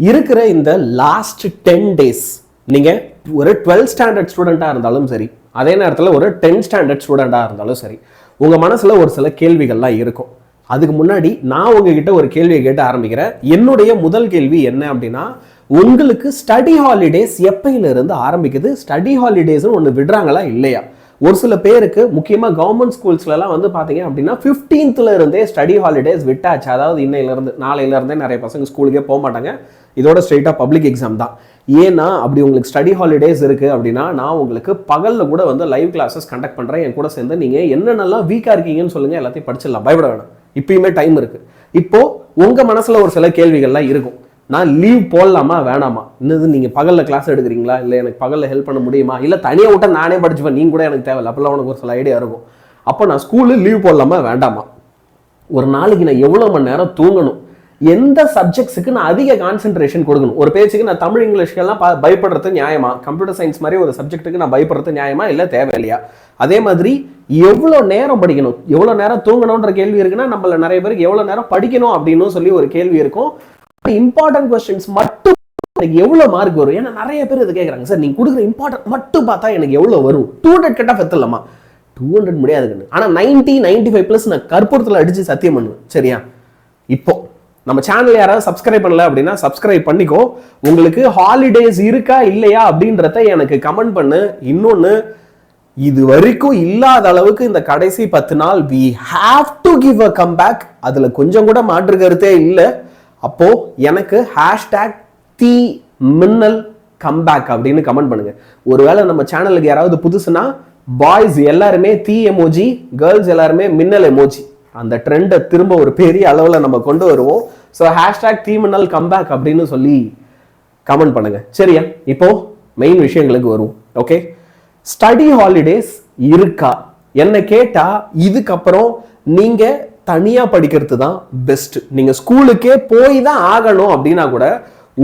இருக்கிற இந்த last 10 days நீங்கள் ஒரு 12th ஸ்டாண்டர்ட் ஸ்டூடெண்ட்டாக இருந்தாலும் சரி, அதே நேரத்தில் ஒரு 10th ஸ்டாண்டர்ட் ஸ்டூடெண்ட்டாக இருந்தாலும் சரி, உங்கள் மனசில் ஒரு சில கேள்விகள்லாம் இருக்கும். அதுக்கு முன்னாடி நான் உங்ககிட்ட ஒரு கேள்வியை கேட்டு ஆரம்பிக்கிறேன். என்னுடைய முதல் கேள்வி என்ன அப்படின்னா, உங்களுக்கு ஸ்டடி ஹாலிடேஸ் எப்பயிலிருந்து ஆரம்பிக்குது? ஸ்டடி ஹாலிடேஸ்னு ஒன்று விடுறாங்களா இல்லையா? ஒரு சில பேருக்கு முக்கியமாக கவர்மெண்ட் ஸ்கூல்ஸ்லாம் வந்து பார்த்தீங்க அப்படின்னா 15th இருந்தே ஸ்டடி ஹாலிடேஸ் விட்டாச்சு. அதாவது இன்னையிலேருந்து நாளையிலேருந்தே நிறைய பசங்க ஸ்கூலுக்கே போக மாட்டாங்க. இதோட ஸ்ட்ரெயிட்டாக பப்ளிக் எக்ஸாம் தான். ஏன்னா அப்படி உங்களுக்கு ஸ்டடி ஹாலிடேஸ் இருக்குது அப்படின்னா நான் உங்களுக்கு பகலில் கூட வந்து லைவ் கிளாஸஸ் கண்டக்ட் பண்ணுறேன். என் கூட சேர்ந்து நீங்கள் என்னென்னலாம் வீக்காக இருக்கீங்கன்னு சொல்லுங்கள், எல்லாத்தையும் படிச்சிடலாம், பயப்பட வேணாம். இப்பயுமே டைம் இருக்குது. இப்போது உங்கள் மனசில் ஒரு சில கேள்விகள்லாம் இருக்கும். நான் லீவ் போடலாமா வேணாமா? இன்னது நீங்கள் பகலில் கிளாஸ் எடுக்கிறீங்களா, இல்லை எனக்கு பகலில் ஹெல்ப் பண்ண முடியுமா, இல்லை தனியாக விட்டா நானே படிச்சுப்பேன், நீங்கள் கூட எனக்கு தேவையில்லை, அப்போல்லாம் உனக்கு ஒரு சில ஐடியா இருக்கும். அப்போ நான் ஸ்கூலு லீவ் போடலாமா வேண்டாமா? ஒரு நாளைக்கு நான் எவ்வளோ மணி நேரம் தூங்கணும்? எந்த சப்ஜெக்ட்ஸுக்கு நான் அதிக கான்சென்ட்ரேஷன் கொடுக்கணும்? ஒரு பேச்சுக்கு நான் தமிழ் இங்கிலீஷ்க்கெல்லாம் பயப்படுறது நியாயமா? கம்ப்யூட்டர் சயின்ஸ் மாதிரி ஒரு சப்ஜெக்ட்டுக்கு நான் பயப்படுறது நியாயமா இல்லை தேவையில்லையா? அதே மாதிரி எவ்வளோ நேரம் படிக்கணும், எவ்வளோ நேரம் தூங்கணுன்ற கேள்வி இருக்குன்னா நம்மள நிறைய பேருக்கு எவ்வளோ நேரம் படிக்கணும் அப்படின்னு சொல்லி ஒரு கேள்வி இருக்கும். இம்பார்ட்டன்ட் கொஸ்டின்ஸ் மட்டும் எனக்கு எவ்வளோ மார்க் வரும்? ஏன்னா நிறைய பேர் இது கேட்குறாங்க, சார் நீங்கள் கொடுக்குற இம்பார்ட்டன்ட் மட்டும் பார்த்தா எனக்கு எவ்வளோ வரும்? 200 கட் ஆஃப் எத்தலாமா? 200 முடியாதுன்னு. ஆனால் 90-95+ நான் கற்பூரத்தில் அடித்து சத்தியம் பண்ணுவேன். சரியா? இப்போ நம்ம சேனல் யாராவது சப்ஸ்கிரைப் பண்ணல அப்படின்னா சப்ஸ்கிரைப் பண்ணிக்கோ. உங்களுக்கு ஹாலிடேஸ் இருக்கா இல்லையா அப்படின்றத எனக்கு கமெண்ட் பண்ணு. இன்னொன்று, இது வரைக்கும் இல்லாத அளவுக்கு இந்த கடைசி 10 நாள் we have to give a comeback. அதுல கொஞ்சம் கூட மாற்று கருத்தே இல்லை. அப்போ எனக்கு #தீமின்னல் கம்பேக் அப்படின்னு கமெண்ட் பண்ணுங்க. ஒருவேளை நம்ம சேனலுக்கு யாராவது புதுசுனா, பாய்ஸ் எல்லாருமே தீ எமோஜி, கேர்ள்ஸ் எல்லாருமே மின்னல் எமோஜி, அந்த ட்ரெண்டை திரும்ப ஒரு பெரிய அளவில் நம்ம கொண்டு வருவோம். ஸோ #தீமின்னல் கம்பேக் அப்படின்னு சொல்லி கமெண்ட் பண்ணுங்க. சரியா? இப்போ மெயின் விஷயங்களுக்கு வருவோம். ஓகே, ஸ்டடி ஹாலிடேஸ் இருக்கா? என்ன கேட்டா இதுக்கப்புறம் நீங்க தனியா படிக்கிறது தான் பெஸ்ட். நீங்க ஸ்கூலுக்கே போய் தான் ஆகணும் அப்படின்னா கூட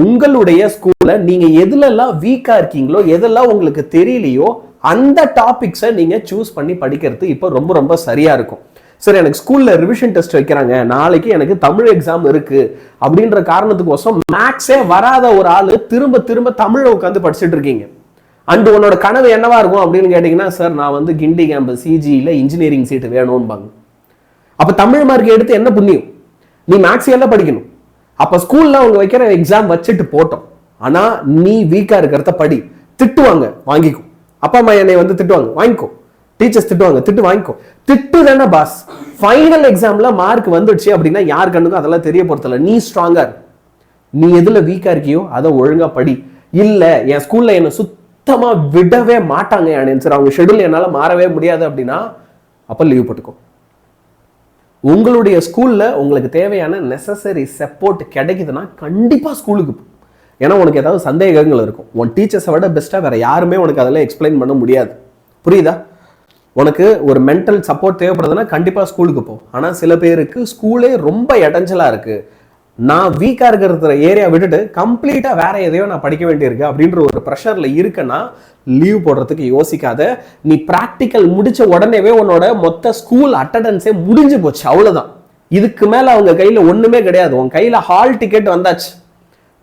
உங்களுடைய ஸ்கூல்ல நீங்க எதுலெல்லாம் வீக்கா இருக்கீங்களோ, எதெல்லாம் உங்களுக்கு தெரியலையோ அந்த டாபிக்ஸை நீங்க சூஸ் பண்ணி படிக்கிறது இப்போ ரொம்ப ரொம்ப சரியா இருக்கும். சரி, எனக்கு ஸ்கூல்ல ரிவிஷன் டெஸ்ட் வைக்கிறாங்க, நாளைக்கு எனக்கு தமிழ் எக்ஸாம் இருக்கு அப்படின்ற காரணத்துக்கோசம் மேக்ஸே வராத ஒரு ஆளு திரும்ப திரும்ப தமிழை உட்காந்து படிச்சுட்டு இருக்கீங்க. அண்ட் உன்னோட கனவு என்னவா இருக்கும் அப்படின்னு கேட்டீங்கன்னா, சார் நான் வந்து கிண்டி கேம்பஸ் சிஜியில் இன்ஜினியரிங் சீட்டு வேணும்பாங்க. அப்போ தமிழ் மார்க் எடுத்து என்ன புண்ணியம்? நீ மேக்ஸ் எல்லாம் படிக்கணும். அப்போ ஸ்கூல்ல அவங்க வைக்கிற எக்ஸாம் வச்சுட்டு போட்டோம். ஆனா நீ வீக்கா இருக்கிறத படி. திட்டுவாங்க, வாங்கிக்கோ. அப்பா அம்மா என்னை வந்து திட்டுவாங்க, வாங்கிக்கோ. டீச்சர்ஸ் திட்டுவாங்க, திட்டு வாங்கிக்கோ. திட்டு தானே பாஸ். ஃபைனல் எக்ஸாம்ல மார்க் வந்துடுச்சு அப்படின்னா யார் கண்ணுக்கும் அதெல்லாம் தெரிய போறதில்ல. நீ ஸ்ட்ராங்கா, நீ எதுல வீக்கா இருக்கியோ அதை ஒழுங்கா படி. இல்ல என் ஸ்கூல்ல என்ன சுத்தமா விடவே மாட்டாங்க சார், அவங்க ஷெட்யூல் என்னால மாறவே முடியாது அப்படின்னா அப்ப லீவ் போட்டுக்கோ. உங்களுடைய ஸ்கூல்ல உங்களுக்கு தேவையான நெசசரி சப்போர்ட் கிடைக்குதுன்னா கண்டிப்பா ஸ்கூலுக்கு போ. ஏன்னா உனக்கு ஏதாவது சந்தேகங்கள் இருக்கும். உன் டீச்சர்ஸை விட பெஸ்ட்டாக வேற யாருமே உனக்கு அதெல்லாம் எக்ஸ்பிளைன் பண்ண முடியாது. புரியுதா? உனக்கு ஒரு மென்டல் சப்போர்ட் தேவைப்படுதுன்னா கண்டிப்பாக ஸ்கூலுக்கு போ. ஆனால் சில பேருக்கு ஸ்கூலே ரொம்ப இடைஞ்சலாக இருக்கு, நான் வீக்காக இருக்கிற ஏரியா விட்டுட்டு கம்ப்ளீட்டாக வேற எதையோ நான் படிக்க வேண்டியிருக்கு அப்படின்ற ஒரு ப்ரெஷரில் இருக்குன்னா லீவ் போடுறதுக்கு யோசிக்காத. நீ ப்ராக்டிக்கல் முடிச்ச உடனேவே உன்னோட மொத்த ஸ்கூல் அட்டண்டன்ஸே முடிஞ்சு போச்சு, அவ்வளோதான். இதுக்கு மேலே அவங்க கையில் ஒன்றுமே கிடையாது. உன் கையில் ஹால் டிக்கெட் வந்தாச்சு,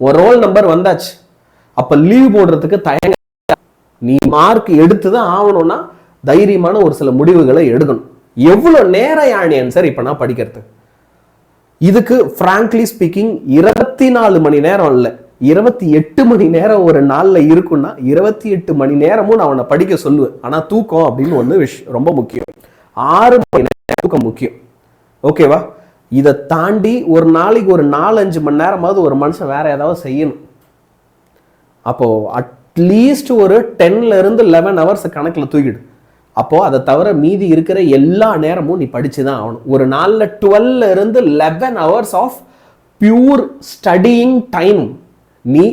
உன் ரோல் நம்பர் வந்தாச்சு. அப்போ லீவ் போடுறதுக்கு தயங்க. நீ மார்க் எடுத்து தான் ஆகணும்னா தைரியமான ஒரு சில முடிவுகளை எடுக்கணும். எவ்வளோ நேரம் யானியன் சார் இப்போ நான் படிக்கிறது? இதுக்கு ஃப்ராங்க்லி ஸ்பீக்கிங் 24 மணி நேரம் இல்லை, 28 மணி நேரம் ஒரு நாளில் இருக்குன்னா 28 மணி நேரமும் நான் அவனை படிக்க சொல்லுவேன். ஆனால் தூக்கம் அப்படின்னு ஒன்று ரொம்ப முக்கியம். 6 மணி நேரம் தூக்கம் முக்கியம். ஓகேவா? இதை தாண்டி ஒரு நாளைக்கு ஒரு 4-5 மணி நேரமாவது ஒரு மனுஷன் வேற ஏதாவது செய்யணும். அப்போ அட்லீஸ்ட் ஒரு 10-11 ஹவர்ஸ் கணக்கில் தூக்கிடு. அப்போ அதை தவிர மீதி இருக்கிற எல்லா நேரமும் நீ படிச்சு தான் ஆகணும். ஒரு நாளில் 12-11 hours of pure studying time நீ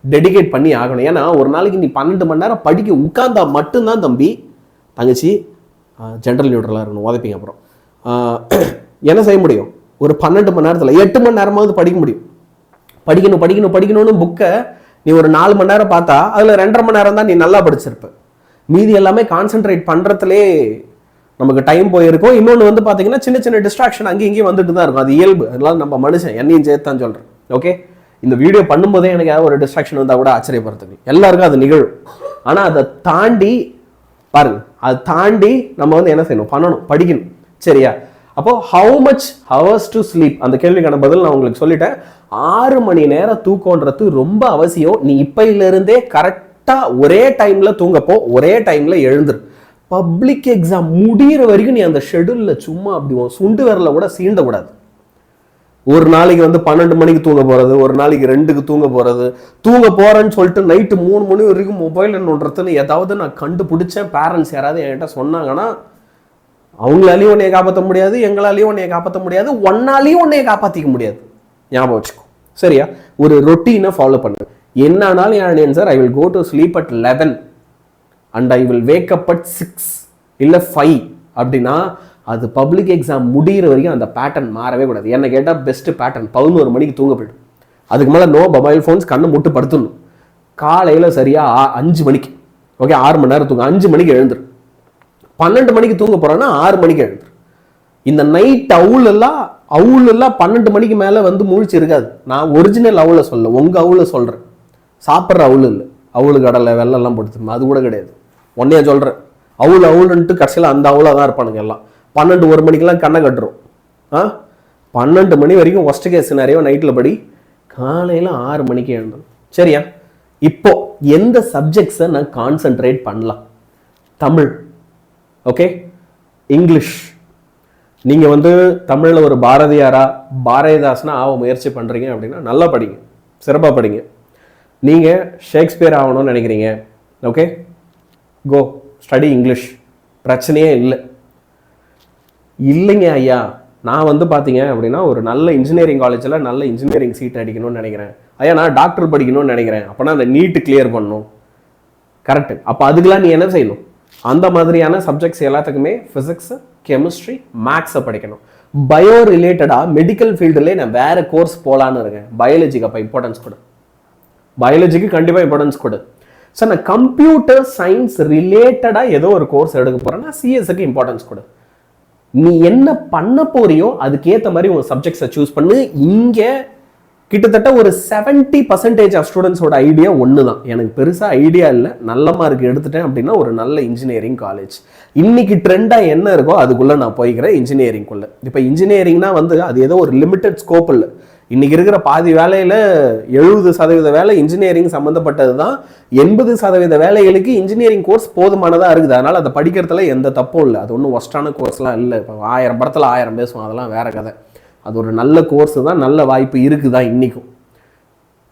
டெடிகேட் பண்ணி ஆகணும். ஏன்னா ஒரு நாளைக்கு நீ 12 மணி நேரம் படிக்க உட்கார்ந்தா மட்டும்தான் தம்பி தங்கச்சி ஜென்ரல் நியூட்ரலாக இருக்கணும், உதப்பிங்க. அப்புறம் என்ன செய்ய முடியும்? ஒரு 12 மணி நேரத்தில் 8 மணி நேரமாவது படிக்க முடியும். படிக்கணும்னு புக்கை நீ ஒரு 4 மணி நேரம் பார்த்தா அதில் 2.5 மணி நேரம் தான் நீ நல்லா படிச்சிருப்ப. மீதி எல்லாமே கான்சென்ட்ரேட் பண்ணுறதுலே நமக்கு டைம் போயிருக்கும். இன்னொன்று வந்து பார்த்தீங்கன்னா சின்ன சின்ன டிஸ்ட்ராக்ஷன் அங்கேயும் இங்கேயும் வந்துட்டு தான் இருக்கும். அது இயல்பு. அதனால நம்ம மனுஷன் என்னையும் சேர்த்தான் சொல்கிறேன். ஓகே, இந்த வீடியோ பண்ணும்போதே எனக்கு ஏதாவது ஒரு டிஸ்ட்ராக்ஷன் வந்தால் கூட ஆச்சரியப்படுறதுக்கு எல்லாருக்கும் அது நிகழும். ஆனால் அதை தாண்டி பாருங்க, அதை தாண்டி நம்ம வந்து என்ன செய்யணும், பண்ணணும், படிக்கணும். சரியா? அப்போ how much hours to sleep, அந்த கேள்விக்கான பதில் நான் உங்களுக்கு சொல்லிட்டேன். 6 மணி நேரம் தூக்கம்ன்றது ரொம்ப அவசியம். நீ இப்பையில இருந்தே கரெக்டா ஒரே டைம்ல தூங்கப்போ, ஒரே டைம்ல எழுந்துரு. பப்ளிக் எக்ஸாம் முடிகிற வரைக்கும் நீ அந்த ஷெடியூல்ல சும்மா அப்படி சுண்டு விரல கூட சீண்டக்கூடாது. ஒரு நாளைக்கு வந்து 12 மணிக்கு தூங்க போறது, ஒரு நாளைக்கு 2க்கு தூங்க போறது, தூங்க போறேன்னு சொல்லிட்டு நைட்டு 3 மணி வரைக்கும் மொபைல் நோண்டுறதுன்னு ஏதாவது நான் கண்டுபிடிச்சேன். பேரண்ட்ஸ் யாராவது என்கிட்ட சொன்னாங்கன்னா, அவங்களாலையும் உன்னைய காப்பாற்ற முடியாது, எங்களாலையும் உன்னைய காப்பாற்ற முடியாது, ஒன்னாலையும் உன்னைய காப்பாற்றிக்க முடியாது. ஞாபகம் வச்சுக்கோ. சரியா? ஒரு ரொட்டீனை ஃபாலோ பண்ணு. என்னானாலும் என் sir, I will go to sleep at 11 and I will wake up at 6 இல்லை 5 அப்படின்னா அது பப்ளிக் எக்ஸாம் முடிகிற வரைக்கும் அந்த பேட்டர்ன் மாறவே கூடாது. என்ன கேட்டால் பெஸ்ட் பேட்டர்ன் 11 மணிக்கு தூங்க போயிடும். அதுக்கு மேலே நோ மொபைல் ஃபோன்ஸ், கண்ணு முட்டு படுத்துடணும். காலையில் சரியா 5 மணிக்கு, ஓகே 6 மணி நேரம் தூங்க, 5 மணிக்கு எழுந்துரு. 12 மணிக்கு தூங்க போறோன்னா 6 மணிக்கு எழுந்துரு. இந்த நைட் அவுல் எல்லாம் 12 மணிக்கு மேலே வந்து முழிச்சு இருக்காது. நான் ஒரிஜினல் அவுல சொல்ல, உங்க அவுல சொல்றேன். சாப்பிட்ற அவுல் இல்லை, அவுளு கடலை வெள்ளெல்லாம் போட்டு அது கூட கிடையாது. ஒன்னையா சொல்றேன், அவுளுன்ட்டு கடைசியில் அந்த அவுலாக தான் இருப்பானுங்க எல்லாம். 12-1 மணிக்கெல்லாம் கண்ணை கட்டுரும். 12 மணி வரைக்கும் ஒஸ்ட் கேஸ் சினாரியோ நைட்டில் படி, காலையில் 6 மணிக்கு எழுந்தோம். சரியா? இப்போ எந்த சப்ஜெக்ட்ஸை நான் கான்சென்ட்ரேட் பண்ணலாம்? Tamil, okay, English. நீங்கள் வந்து தமிழில் ஒரு பாரதியாரா பாரதிதாசனா ஆக முயற்சி பண்ணுறீங்க அப்படின்னா நல்லா படிங்க, சிறப்பாக படிங்க. நீங்கள் ஷேக்ஸ்பியர் ஆகணும்னு நினைக்கிறீங்க, ஓகே, கோ ஸ்டடி இங்கிலீஷ், பிரச்சனையே இல்லைங்க ஐயா. நான் வந்து பார்த்தீங்க அப்படின்னா ஒரு நல்ல இன்ஜினியரிங் காலேஜில் நல்ல இன்ஜினியரிங் சீட் அடிக்கணும்னு நினைக்கிறேன். ஐயா நான் டாக்டர் படிக்கணும்னு நினைக்கிறேன், அப்போனா அந்த நீட்டு கிளியர் பண்ணணும். கரெக்டு. அப்போ அதுக்கெல்லாம் நீ என்ன செய்யணும்? அந்த மாதிரியான சப்ஜெக்ட்ஸ் எல்லாத்துக்குமே ஃபிசிக்ஸ், கெமிஸ்ட்ரி, மேக்ஸை படிக்கணும். பயோ ரிலேட்டடாக மெடிக்கல் ஃபீல்டுலேயே நான் வேறு கோர்ஸ் போகலான்னு இருக்கேன். பயாலஜிக்கு அப்போ இம்பார்ட்டன்ஸ் கொடு, பயாலஜிக்கு கண்டிப்பாக இம்பார்ட்டன்ஸ் கொடு. சார் நான் கம்ப்யூட்டர் சயின்ஸ் ரிலேட்டடாக ஏதோ ஒரு கோர்ஸ் எடுக்க போகிறேன்னா சிஎஸ்க்கு இம்பார்ட்டன்ஸ் கொடு. நீ என்ன பண்ண போறியோ அதுக்கேற்ற மாதிரி உன் சப்ஜெக்ட்ஸை சூஸ் பண்ணு. இங்கே கிட்டத்தட்ட ஒரு 70% ஆஃப் ஸ்டூடெண்ட்ஸோட ஐடியா ஒன்று தான். எனக்கு பெருசாக ஐடியா இல்லை, நல்ல மார்க் எடுத்துட்டேன் அப்படின்னா ஒரு நல்ல இன்ஜினியரிங் காலேஜ். இன்னைக்கு ட்ரெண்டாக என்ன இருக்கோ அதுக்குள்ளே நான் போய்க்கிறேன், இன்ஜினியரிங்குள்ளே. இப்போ இன்ஜினியரிங்னா வந்து அது ஏதோ ஒரு லிமிட்டட் ஸ்கோப் இல்லை. இன்னைக்கு இருக்கிற பாதி வேலையில் 70% வேலை இன்ஜினியரிங் சம்மந்தப்பட்டது தான். 80% வேலைகளுக்கு இன்ஜினியரிங் கோர்ஸ் போதுமானதாக இருக்குது. அதனால் அதை படிக்கிறதுல எந்த தப்பும் இல்லை. அது ஒன்றும் ஒஸ்டான கோர்ஸ்லாம் இல்லை. இப்போ 1000 படத்தில் 1000 பேசுவோம், அதெல்லாம் வேற கதை. அது ஒரு நல்ல கோர்ஸ் தான், நல்ல வாய்ப்பு இருக்குதா இன்றைக்கும்.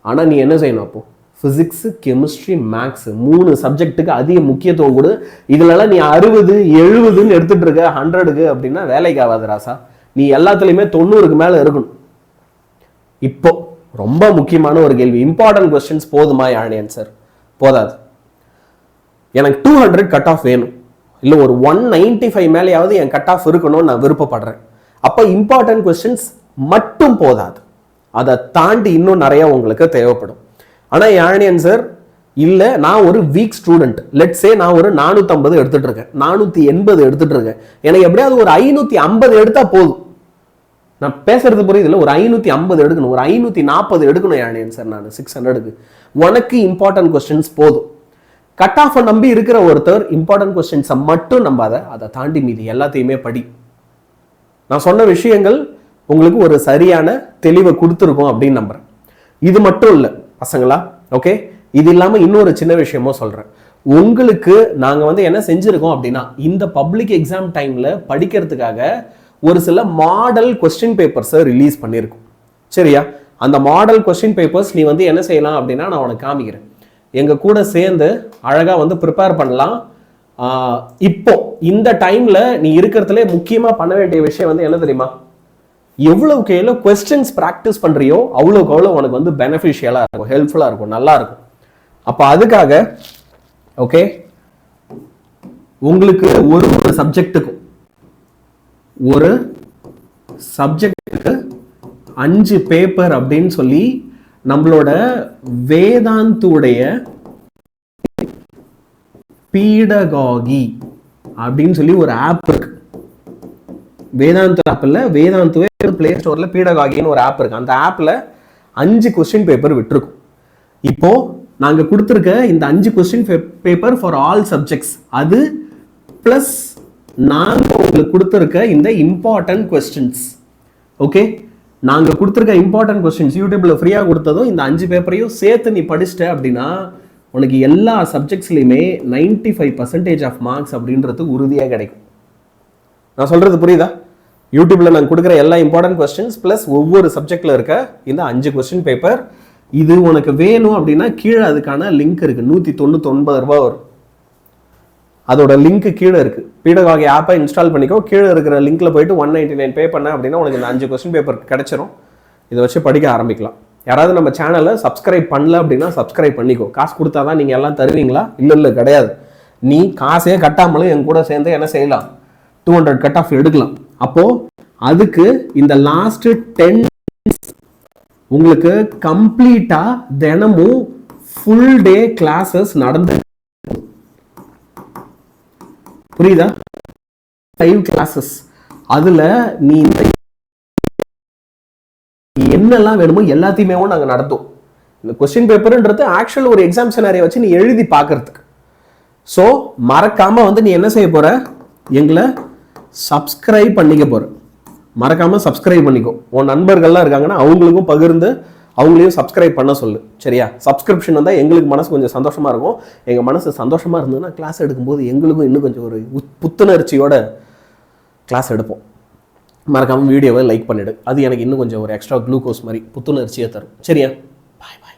ஆனால் நீ என்ன செய்யணும்? அப்போது ஃபிசிக்ஸு, கெமிஸ்ட்ரி, மேக்ஸ் 3 சப்ஜெக்ட்டுக்கு அதிக முக்கியத்துவம் கொடு. இதுலலாம் நீ 60, 70ன்னு எடுத்துகிட்டு இருக்க 100க்கு அப்படின்னா வேலைக்கு ஆகாது ராசா. நீ எல்லாத்துலேயுமே 90க்கு மேலே இருக்கணும். இப்போ ரொம்ப முக்கியமான ஒரு கேள்வி, இம்பார்ட்டன்ட் கொஸ்டின்ஸ் போதுமா? ஆன்சர் போதாது. எனக்கு 200 கட் ஆஃப் வேணும், இல்லை ஒரு 195 மேலேயாவது என் கட் ஆஃப் இருக்கணும்னு நான் விருப்பப்படுறேன். அப்போ இம்பார்ட்டன்ட் கொஸ்டின்ஸ் மட்டும் போதாது, அதை தாண்டி இன்னும் நிறைய உங்களுக்கு தேவைப்படும். ஆனால் ஆன்சர் இல்லை, நான் ஒரு வீக் ஸ்டூடெண்ட், லெட்ஸே நான் ஒரு 450 எடுத்துட்டு இருக்கேன், 480 எடுத்துட்டு இருக்கேன், எனக்கு எப்படியாவது ஒரு 550 எடுத்தா போதும். நான் பேசுறது புரியுது இல்லை? ஒரு 550 எடுக்கணும், ஒரு 540 எடுக்கணும் ஆன்சர். நான் 600க்கு உனக்கு இம்பார்ட்டன்ட் கொஸ்டின்ஸ் போதும். கட் ஆஃப் நம்பி இருக்கிற ஒருத்தர் இம்பார்ட்டன்ட் கொஸ்டின்ஸை மட்டும் நம்பாத, அதை தாண்டி மீதி எல்லாத்தையுமே படி. நான் சொன்ன விஷயங்கள் உங்களுக்கு ஒரு சரியான தெளிவை கொடுத்துருக்கோம் அப்படின்னு நம்புறேன். இது மட்டும் இல்லை பசங்களா, ஓகே, இது இல்லாமல் இன்னொரு சின்ன விஷயமும் சொல்றேன். உங்களுக்கு நாங்கள் வந்து என்ன செஞ்சிருக்கோம் அப்படின்னா, இந்த பப்ளிக் எக்ஸாம் டைம்ல படிக்கிறதுக்காக ஒரு சில மாடல் கொஸ்டின் பேப்பர்ஸை ரிலீஸ் பண்ணியிருக்கோம். சரியா? அந்த மாடல் கொஸ்டின் பேப்பர்ஸ் நீ வந்து என்ன செய்யலாம் அப்படின்னா, நான் உனக்கு காமிக்கிறேன். எங்கள் கூட சேர்ந்து அழகாக வந்து ப்ரிப்பேர் பண்ணலாம். இப்போ இந்த டைம்ல நீ இருக்கிறதுல முக்கியமாக பண்ண வேண்டிய விஷயம் வந்து என்ன தெரியுமா? எவ்வளவுக்கு எவ்வளோ கொஸ்டின்ஸ் ப்ராக்டிஸ் பண்ணுறியோ அவ்வளோக்கு அவ்வளோ உனக்கு வந்து பெனிஃபிஷியலாக இருக்கும், ஹெல்ப்ஃபுல்லாக இருக்கும், நல்லா இருக்கும். அப்போ அதுக்காக ஓகே, உங்களுக்கு ஒரு சப்ஜெக்டுக்கும் ஒரு சப்ஜெக்டுக்கு 5 பேப்பர் அப்படின்னு சொல்லி நம்மளோட வேதாந்துடைய பீடகாகி அப்படின்னு சொல்லி ஒரு ஆப் இருக்கு. வேதாந்து ஆப் இல்லை, வேதாந்துவே பிளே ஸ்டோர்ல பீடகாகின்னு ஒரு ஆப் இருக்கு. அந்த ஆப்ல 5 கொஸ்டின் பேப்பர் விட்டுருக்கும். இப்போ நாங்கள் கொடுத்துருக்க இந்த 5 question paper for all subjects, அது ப்ளஸ் நாங்கள் உங்களுக்கு கொடுத்துருக்க இந்த இம்பார்ட்டன்ட் கொஸ்டின்ஸ். ஓகே, நாங்கள் கொடுத்துருக்க இம்பார்ட்டன்ட் கொஸ்டின்ஸ் யூடியூப்ல ஃப்ரீயாக கொடுத்ததும் இந்த 5 பேப்பரையும் சேர்த்து நீ படிச்சிட்ட அப்படின்னா உனக்கு எல்லா சப்ஜெக்ட்ஸ்லையுமே 95% ஆஃப் மார்க்ஸ் அப்படின்றது உறுதியாக கிடைக்கும். நான் சொல்றது புரியுதா? யூடியூப்ல நாங்கள் கொடுக்குற எல்லா இம்பார்ட்டன்ட் கொஸ்டின்ஸ் ப்ளஸ் ஒவ்வொரு சப்ஜெக்ட்ல இருக்க இந்த 5 கொஸ்டின் பேப்பர், இது உனக்கு வேணும் அப்படின்னா கீழே அதுக்கான லிங்க் இருக்கு. 199 ரூபாய் வரும். அதோட லிங்க் கீழே இருக்கு. பீடகாகி ஆப்பை இன்ஸ்டால் பண்ணிக்கோ. கீழே இருக்கிற லிங்க்ல போயிட்டு 199 பே பண்ண அப்படின்னா உனக்கு இந்த 5 கொஸ்டின் பேப்பர் கிடைச்சிரும். இதை வச்சு படிக்க ஆரம்பிக்கலாம். யாராவது நம்ம சேனலை சப்ஸ்கிரைப் பண்ணல அப்படின்னா சப்ஸ்கிரைப் பண்ணிக்கோ. காசு கொடுத்தாதான் நீங்க எல்லாம் தருவீங்களா? இல்லை கிடையாது. நீ காசே கட்டாமலும் என் கூட சேர்ந்து என்ன செய்யலாம், 200 கட் ஆஃப் எடுக்கலாம். அப்போ அதுக்கு இந்த லாஸ்ட் 10 உங்களுக்கு கம்ப்ளீட்டா தினமும் ஃபுல் டே கிளாஸஸ் நடந்து, புரியுதா? 5 கிளாஸஸ். அதுல நீ என்னெல்லாம் வேணுமோ எல்லாத்தையுமே நாங்க நடத்தும். இந்த கொஸ்டின் பேப்பர்ன்றது ஆக்சுவல் ஒரு எக்ஸாம் சினாரியை வச்சு நீ எழுதி பார்க்கறதுக்கு. ஸோ மறக்காம நீ என்ன செய்ய போற, எங்களை சப்ஸ்கிரைப் பண்ணிக்க போற. மறக்காம சப்ஸ்கிரைப் பண்ணிக்கோ. உன் நண்பர்கள்லாம் இருக்காங்கன்னா அவங்களுக்கும் பகிர்ந்து அவங்களையும் சப்ஸ்கிரைப் பண்ண சொல்லு. சரியா? சப்ஸ்கிரிப்ஷன் வந்தால் எங்களுக்கு மனசு கொஞ்சம் சந்தோஷமா இருக்கும். எங்கள் மனசு சந்தோஷமா இருந்ததுன்னா கிளாஸ் எடுக்கும்போது எங்களுக்கும் இன்னும் கொஞ்சம் ஒரு புத்துணர்ச்சியோட கிளாஸ் எடுப்போம். மறக்காம வீடியோவை லைக் பண்ணிடு. அது எனக்கு இன்னும் கொஞ்சம் ஒரு எக்ஸ்ட்ரா குளுக்கோஸ் மாதிரி புத்துணர்ச்சியை தரும். சரியா? பாய் பாய்.